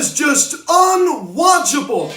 is just unwatchable.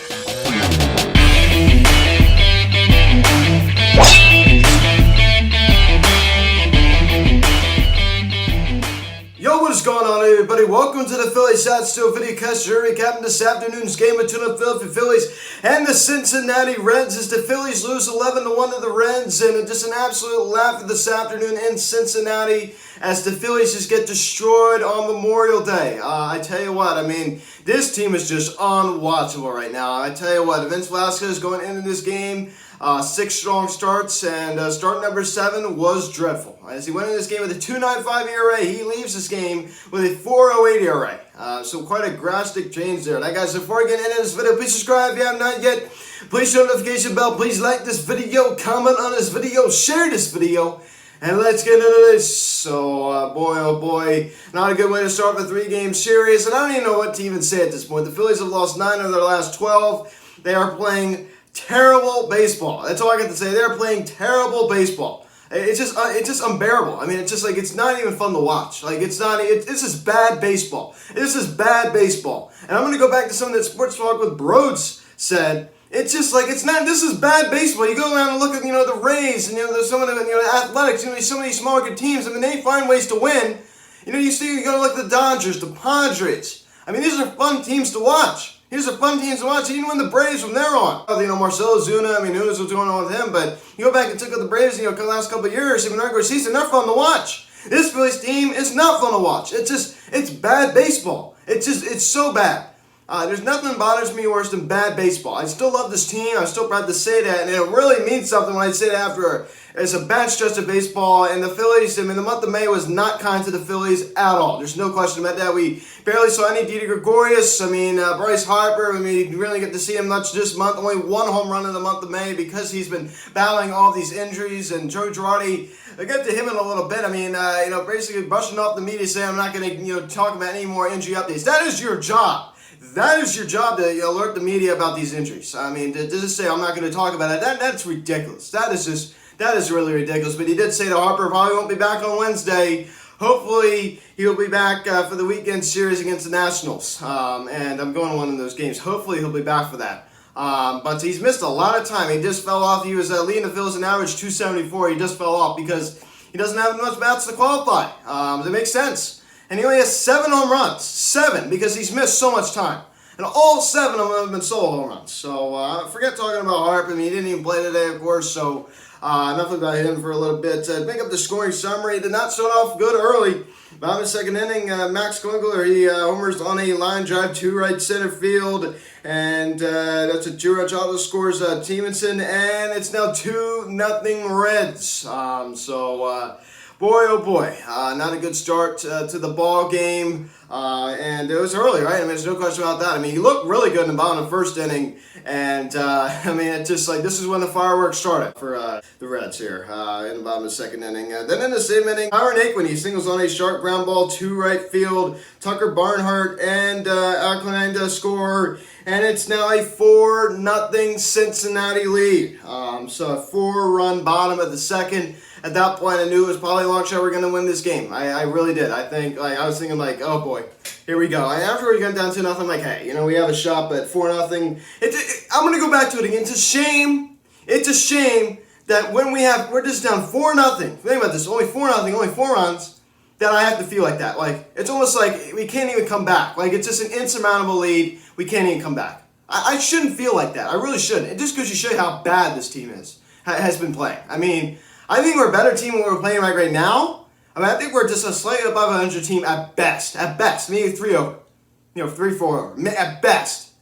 Yo, what is going on, everybody? Welcome to the Phillies Stats Still video cast. Recapping this afternoon's game between the Philadelphia Phillies and the Cincinnati Reds as the Phillies lose 11-1 to the Reds, and just an absolute laugh this afternoon in Cincinnati as the Phillies just get destroyed on Memorial Day. I tell you what, I mean, this team is just unwatchable right now. I tell you what, Vince Velasquez going into this game, 6 strong starts, and start number 7 was dreadful. As he went in this game with a 2.95 ERA, he leaves this game with a 4.08 ERA. So quite a drastic change there. Now, guys, before I get into this video, please subscribe if you have not yet. Please hit the notification bell. Please like this video, comment on this video, share this video, and let's get into this. So, boy, oh boy, not a good way to start the 3-game series, and I don't even know what to even say at this point. The Phillies have lost 9 of their last 12. They are playing terrible baseball. That's all I got to say. They're playing terrible baseball. It's just unbearable. I mean, it's just like, it's not even fun to watch. Like, this is bad baseball. This is bad baseball. And I'm going to go back to something that Sports Talk with Broads said. It's just like, this is bad baseball. You go around and look at, the Rays and, there's some of the, Athletics, some of these smaller good teams. I mean, they find ways to win. You go to look at the Dodgers, the Padres. I mean, these are fun teams to watch. These are fun teams to watch, even when the Braves from there on. Marcell Ozuna, who knows what's going on with him, but you go back and look at the Braves, the last couple of years, even regular season, they're fun to watch. This Phillies team is not fun to watch. It's bad baseball. It's so bad. There's nothing that bothers me worse than bad baseball. I still love this team. I'm still proud to say that, and it really means something when I say that after it's a bad stretch of baseball. And the Phillies, the month of May was not kind to the Phillies at all. There's no question about that. We barely saw any Didi Gregorius. Bryce Harper. You really get to see him much this month. Only 1 home run in the month of May because he's been battling all these injuries. And Joe Girardi, I get to him in a little bit. Basically brushing off the media, saying I'm not going to talk about any more injury updates. That is your job. That is your job, to alert the media about these injuries. To just say I'm not going to talk about it, that's ridiculous. That is really ridiculous. But he did say to Harper probably won't be back on Wednesday. Hopefully he'll be back for the weekend series against the Nationals. And I'm going to one of those games. Hopefully he'll be back for that. But he's missed a lot of time. He just fell off. He was leading the Phillies an average 274. He just fell off because he doesn't have enough bats to qualify. That makes sense. And he only has 7 home runs. 7, because he's missed so much time. And all 7 of them have been solo home runs. So, forget talking about Harper. He didn't even play today, of course. So, enough about him for a little bit. To make up the scoring summary, did not start off good early. About the second inning, Max Klingler, he homers on a line drive to right center field. And that's a 2-run shot that scores Stevenson. And it's now 2-0 Reds. Boy, oh boy, not a good start to the ball game, and it was early, right? There's no question about that. He looked really good in the bottom of the first inning, and it's just like this is when the fireworks started for the Reds here in the bottom of the second inning. Then in the same inning, Byron Aquin, he singles on a sharp ground ball to right field. Tucker Barnhart and Alcantara score, and it's now a 4-0 Cincinnati lead. So a 4-run bottom of the second. At that point, I knew it was probably a long shot we're going to win this game. I really did. I was thinking, oh boy, here we go. And after we got down 2-0, I'm like, hey, we have a shot, but 4-0. I'm going to go back to it again. It's a shame. It's a shame that when we're just down 4-0. Think about this. Only 4-0, only 4 runs. That I have to feel like that. It's almost like we can't even come back. It's just an insurmountable lead. We can't even come back. I shouldn't feel like that. I really shouldn't. It just goes to show you how bad this team has been playing. I think we're a better team than we're playing right now. I think we're just a slightly above 100 team at best. At best. Maybe 3 over. 3-4 over. At best.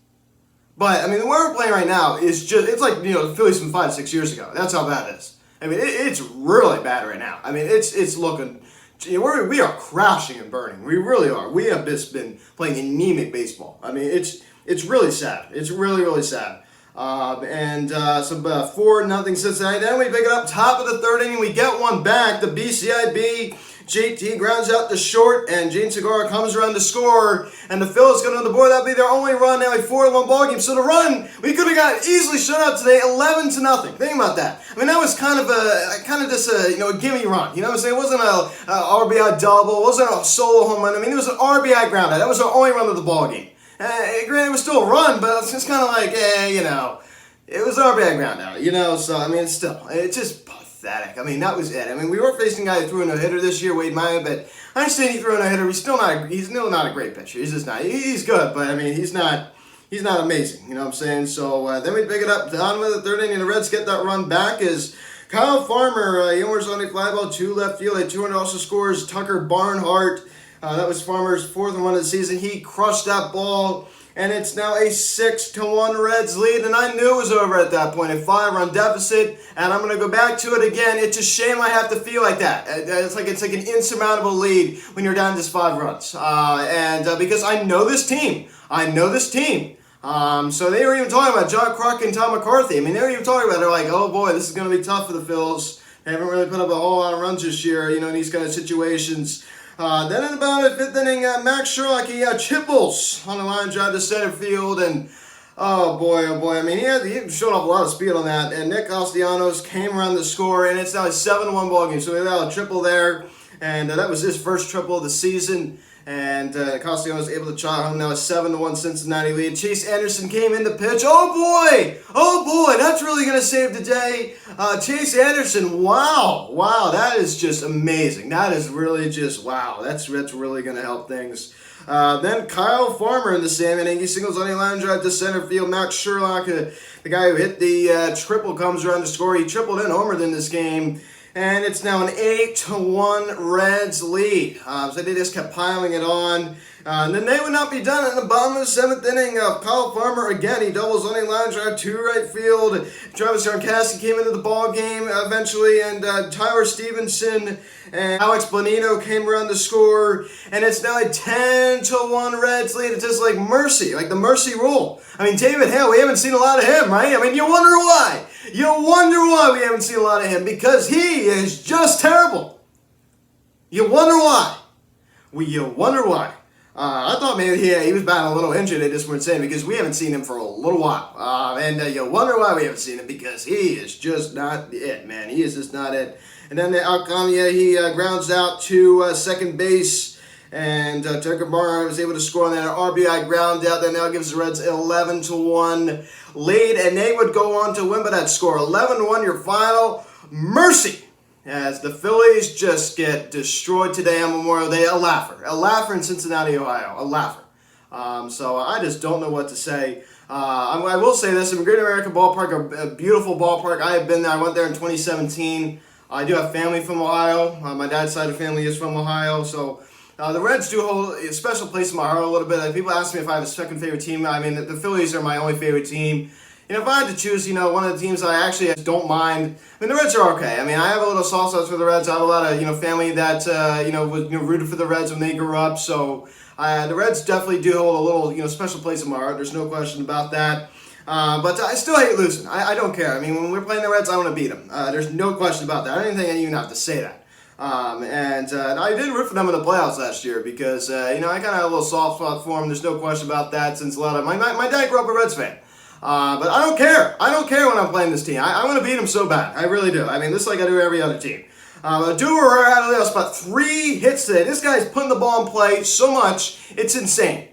But, the way we're playing right now is just, it's like, the Phillies from 5-6 years ago. That's how bad it is. It's really bad right now. It's looking, we are crashing and burning. We really are. We have just been playing anemic baseball. It's really sad. It's really, really sad. Some 4-0 Cincinnati. Then we pick it up top of the third inning. We get one back. The BCIB JT grounds out to short, and Gene Segura comes around to score, and the Phillies go on the board. That'll be their only run. Now a 4-1 ball game. So the run we could have got easily shut out today, 11-0. Think about that. That was kind of just a gimme run. You know what I'm saying? It wasn't a RBI double. It wasn't a solo home run. It was an RBI ground out. That was our only run of the ball game. Granted, it was still a run, but it's just kind of like, it was our bad ground out, so, I mean, it's just pathetic. I mean, that was it. I mean, we were facing a guy who threw a no-hitter this year, Wade Meyer, but I understand he threw a no-hitter. He's still not a great pitcher. He's just not. He's good, but, I mean, he's not amazing, you know what I'm saying? So, then we pick it up down with the third inning, and the Reds get that run back as Kyle Farmer, he homers on a fly ball to left field. A 2-run also scores Tucker Barnhart. That was Farmer's fourth run of the season. He crushed that ball, and it's now a 6-1 Reds lead. And I knew it was over at that point, a 5-run deficit. And I'm going to go back to it again. It's a shame I have to feel like that. It's like an insurmountable lead when you're down just 5 runs. Because I know this team. So they were even talking about John Kruk and Tom McCarthy. I mean, they were even talking about it. They're like, oh boy, this is going to be tough for the Phils. They haven't really put up a whole lot of runs this year, in these kind of situations. Then in about the 5th inning, Max Sherlock, he chipples on the line drive to center field. And oh boy. I mean, he showed off a lot of speed on that. And Nick Castellanos came around the score, and it's now a 7-1 ball game. So we got a triple there. And that was his first triple of the season. And Castellanos able to trot home now a 7-1 Cincinnati lead. Chase Anderson came in the pitch. Oh boy, that's really going to save the day. Chase Anderson, wow, that is just amazing. That is really just, wow, that's really going to help things. Then Kyle Farmer in the same inning. He singles on a line drive to center field. Max Sherlock, the guy who hit the triple, comes around to score. He tripled and homered in this game. And it's now an 8-1 Reds lead. So they just kept piling it on. And then they would not be done in the bottom of the 7th inning. Kyle Farmer, again, he doubles on a line drive to right field. Travis Gronkowski came into the ball game eventually, and Tyler Stevenson and Alex Bonino came around to score. And it's now a 10-1 Reds lead. It's just like mercy, like the mercy rule. I mean, David Hale, we haven't seen a lot of him, right? I mean, you wonder why. You wonder why we haven't seen a lot of him. Because he is just terrible. You wonder why. You wonder why. I thought maybe he was battling a little injured. They just weren't saying, because we haven't seen him for a little while. You wonder why we haven't seen him, because he is just not it, man. He is just not it. And then the outcome, he grounds out to second base. And Tucker Barnhart was able to score on that RBI ground out. That now gives the Reds an 11-1 lead. And they would go on to win by that score. 11-1 your final. Mercy. As the Phillies just get destroyed today on Memorial Day. A laugher in Cincinnati, Ohio. A laugher. So I just don't know what to say. I will say this. In Great American Ballpark, a beautiful ballpark. I have been there. I went there in 2017. I do have family from Ohio. My dad's side of the family is from Ohio. So the Reds do hold a special place in my heart a little bit. People ask me if I have a second favorite team. I mean, the Phillies are my only favorite team. If I had to choose, one of the teams I actually don't mind. I mean, the Reds are okay. I mean, I have a little soft spot for the Reds. I have a lot of, family that, was rooted for the Reds when they grew up. So the Reds definitely do hold a little, special place in my heart. There's no question about that. But I still hate losing. I don't care. I mean, when we're playing the Reds, I want to beat them. There's no question about that. I don't think I even have to say that. I did root for them in the playoffs last year because, I kind of had a little soft spot for them. There's no question about that since a lot of my dad grew up a Reds fan. But I don't care. I don't care when I'm playing this team. I want to beat them so bad. I really do. I mean, this is like I do every other team. Duver had about 3 hits today. This guy's putting the ball in play so much, it's insane.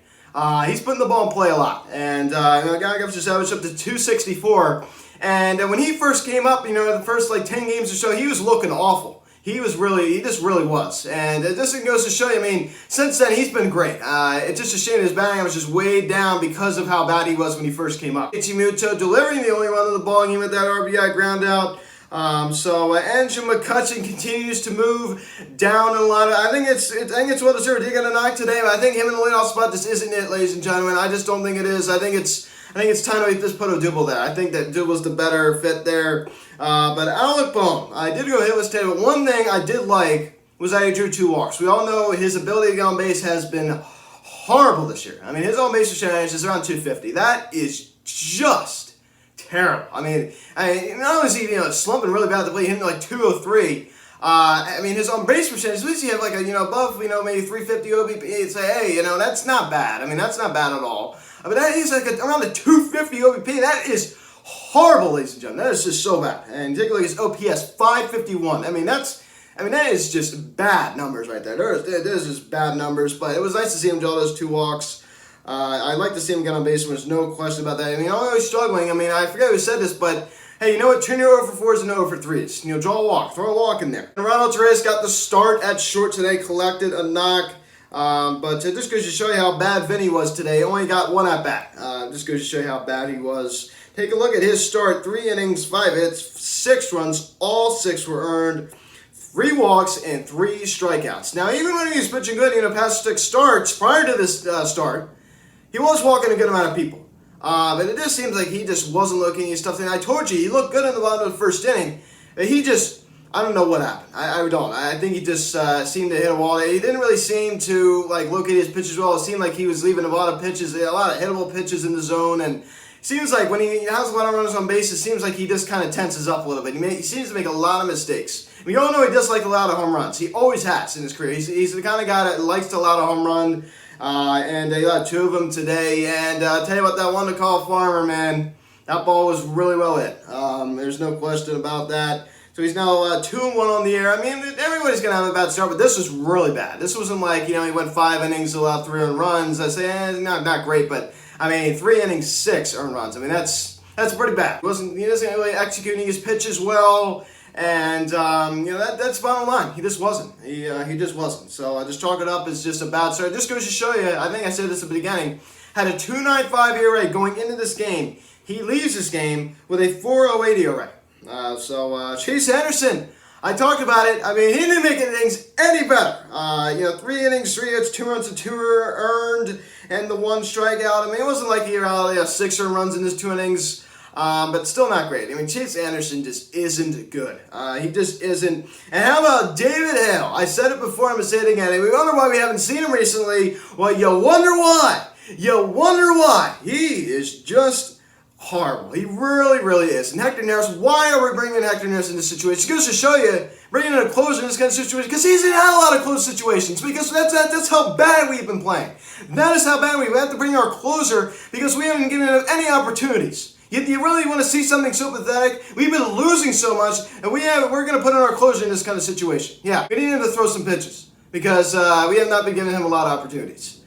He's putting the ball in play a lot. And the guy gives his average up to 264. And when he first came up, the first 10 games or so, he was looking awful. He just really was. And it just goes to show you, I mean, since then, he's been great. It's just a shame his batting average just way down because of how bad he was when he first came up. Ichimuto delivering the only run of the ball game with that RBI ground out. Andrew McCutchen continues to move down in a lot of. I think it's well deserved. He got a knock today, but I think him in the leadoff spot just isn't it, ladies and gentlemen. I just don't think it is. I think it's time to just put Odubel there. I think that Odubel's the better fit there. But Alec Bohm, I did go hitless today, but one thing I did like was that he drew 2 walks. We all know his ability to get on base has been horrible this year. I mean, his on base percentage is around 250. That is just terrible. I mean, not only is he slumping really bad at the plate, hitting 203. I mean, his on base percentage, at least he have above maybe 350 OBP. You'd say, hey, that's not bad. I mean, that's not bad at all. But that is around the 250 OBP. That is horrible, ladies and gentlemen. That is just so bad. And take a look at his OPS 551. That is just bad numbers right there. There's just bad numbers. But it was nice to see him draw those 2 walks. I'd like to see him get on base. There's no question about that. I mean, always struggling. I mean, I forget who said this, but hey, you know what? Turn your 0 for 4s and 0 for 3s. You know, draw a walk. Throw a walk in there. And Ronald Torres got the start at short today, collected a knock. But it just goes to show you how bad Vinny was today. He only got 1 at bat. Just goes to show you how bad he was. Take a look at his start. 3 innings, 5 hits, 6 runs. All 6 were earned. 3 walks and 3 strikeouts. Now, even when he was pitching good, you know, past 6 starts prior to this start, he was walking a good amount of people. And it just seems like he just wasn't looking at stuff. And I told you, he looked good in the bottom of the first inning. He just, I don't know what happened. I don't. I think he just seemed to hit a wall. He didn't really seem to like locate his pitches well. It seemed like he was leaving a lot of pitches, a lot of hittable pitches in the zone. And it seems like when he has a lot of runners on base, it seems like he just kind of tenses up a little bit. He seems to make a lot of mistakes. We all know he does like a lot of home runs. He always has in his career. He's the kind of guy that likes to allow a home run. And he got 2 of them today. And I'll tell you what, that one to call Farmer, man, that ball was really well hit. There's no question about that. So he's now 2-1 on the air. I mean, everybody's going to have a bad start, but this was really bad. This wasn't like, you know, he went 5 innings, allowed 3 earned runs. I say, not great, but I mean, 3 innings, 6 earned runs. I mean, that's pretty bad. He doesn't really executing his pitches well. And, you know, that's bottom line. He just wasn't. He just wasn't. So just chalk it up as just a bad start. It just goes to show you, I think I said this at the beginning, had a 2.95 ERA going into this game. He leaves this game with a 4.08 ERA. Chase Anderson, I talked about it. I mean, he didn't make things any better. You know, 3 innings, 3 hits, 2 runs, and 2 earned, and the 1 strikeout. I mean, it wasn't like he had 6 earned runs in his 2 innings. But still not great. I mean, Chase Anderson just isn't good. He just isn't. And how about David Hale? I said it before, I'm going to say it again. And we wonder why we haven't seen him recently. Well, you wonder why. You wonder why. He is just horrible. He really, really is. And Hector Neris, why are we bringing Hector Neris in this situation? It goes to show you, bringing in a closer in this kind of situation, because he's had a lot of close situations, because that's how bad we've been playing. That is how bad we have to bring our closer, because we haven't given him any opportunities. You really want to see something so pathetic? We've been losing so much, and we're going to put in our closer in this kind of situation. Yeah, we need him to throw some pitches, because we have not been giving him a lot of opportunities.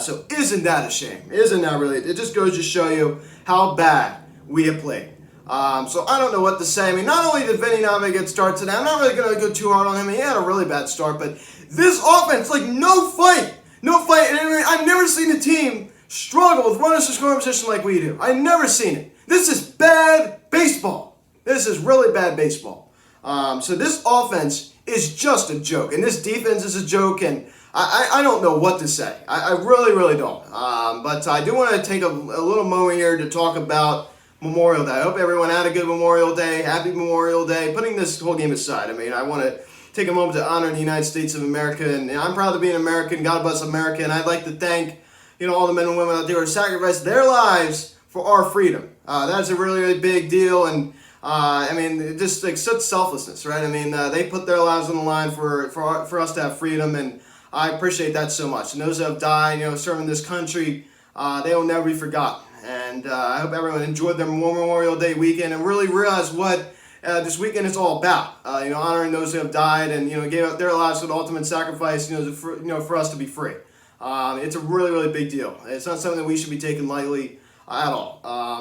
So isn't that a shame? Isn't that really? It just goes to show you how bad we have played. So I don't know what to say. I mean, not only did Vinny not make a good start today, I'm not really going to go too hard on him. He had a really bad start, but this offense, like no fight. No fight. And I've never seen a team struggle with runners to scoring position like we do. I've never seen it. This is bad baseball. This is really bad baseball. So this offense is just a joke. And this defense is a joke. And I don't know what to say. I really, really don't. But I do want to take a little moment here to talk about Memorial Day. I hope everyone had a good Memorial Day. Happy Memorial Day. Putting this whole game aside, I mean, I want to take a moment to honor the United States of America. And I'm proud to be an American. God bless America. And I'd like to thank, you know, all the men and women out there who sacrificed their lives for our freedom. That's a really, really big deal, and I mean, just like such selflessness, right? I mean, they put their lives on the line for us to have freedom, and I appreciate that so much. And those that have died, you know, serving this country, they will never be forgotten. And I hope everyone enjoyed their Memorial Day weekend and really realized what this weekend is all about. You know, honoring those who have died and, you know, gave up their lives for the ultimate sacrifice, for us to be free. It's a really, really big deal. It's not something that we should be taking lightly at all.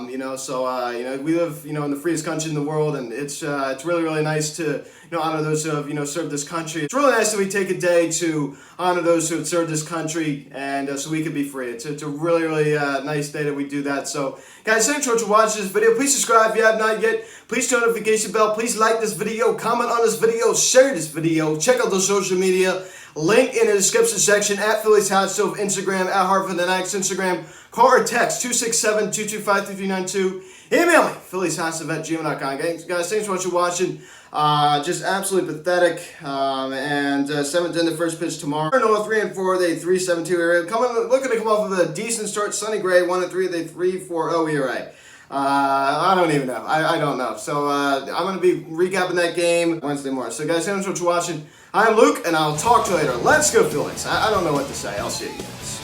You know, so you know, we live, you know, in the freest country in the world, and it's really, really nice to, you know, honor those who have, you know, served this country. It's really nice that we take a day to honor those who have served this country, and so we can be free. It's a really, really nice day that we do that. So, guys, thanks for watching this video. Please subscribe if you have not yet. Please turn the notification bell. Please like this video, comment on this video, share this video. Check out the social media. Link in the description section at Phillies Hot Stove, Instagram, at Hartford the Knights, Instagram. Call or text 267-225-3392. Email me, phillieshotstove@gmail.com. Guys, thanks so much for watching. Just absolutely pathetic. And 7th in the first pitch tomorrow. No, 3 and 4, they 3.72 ERA. Looking to come off of a decent start. Sonny Gray 1 and 3, they 3.40 ERA. I don't even know. I don't know. So I'm going to be recapping that game Wednesday morning. So guys, thanks so much for watching. I'm Luke, and I'll talk to you later. Let's go Phillies. I don't know what to say. I'll see you guys.